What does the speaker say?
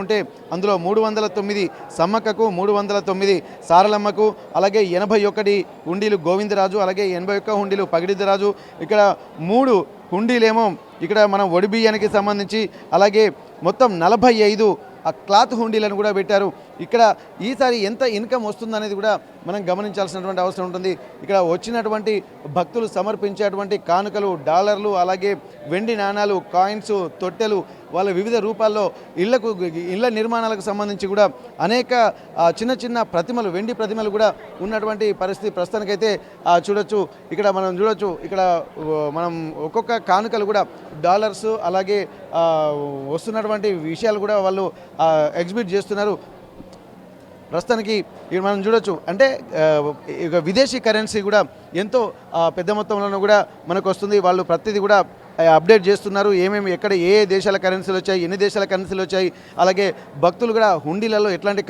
ఉంటే అందులో 309 సమ్మక్కకు, 309 సారలమ్మకు, అలాగే 81 హుండీలు గోవిందరాజు, అలాగే 81 హుండీలు పగిడిద్దరాజు. ఇక్కడ 3 హుండీలేమో ఇక్కడ మనం ఒడిబియ్యానికి సంబంధించి, అలాగే మొత్తం 45 ఆ క్లాత్ హుండీలను కూడా పెట్టారు. ఇక్కడ ఈసారి ఎంత ఇన్కమ్ వస్తుందనేది కూడా మనం గమనించాల్సినటువంటి అవసరం ఉంటుంది. ఇక్కడ వచ్చినటువంటి భక్తులు సమర్పించేటువంటి కానుకలు, డాలర్లు, అలాగే వెండి నాణాలు, కాయిన్స్, తొట్టెలు, వాళ్ళ వివిధ రూపాల్లో ఇళ్ల నిర్మాణాలకు సంబంధించి కూడా అనేక చిన్న చిన్న ప్రతిమలు, వెండి ప్రతిమలు కూడా ఉన్నటువంటి పరిస్థితి ప్రస్తుతానికైతే చూడొచ్చు. ఇక్కడ మనం చూడొచ్చు, ఇక్కడ మనం ఒక్కొక్క కానుకలు కూడా డాలర్స్, అలాగే వస్తున్నటువంటి విషయాలు కూడా వాళ్ళు ఎగ్జిబిట్ చేస్తున్నారు. ప్రస్తుతానికి ఇక్కడ మనం చూడొచ్చు, అంటే ఇక విదేశీ కరెన్సీ కూడా ఎంతో పెద్ద మొత్తంలో కూడా మనకు వస్తుంది. వాళ్ళు ప్రతిదీ కూడా అప్డేట్ చేస్తున్నారు. ఏమేమి ఎక్కడ ఏ దేశాల కరెన్సీలు వచ్చాయి, ఎన్ని దేశాల కరెన్సీలు వచ్చాయి, అలాగే భక్తులు కూడా హుండీలలో ఎట్లాంటి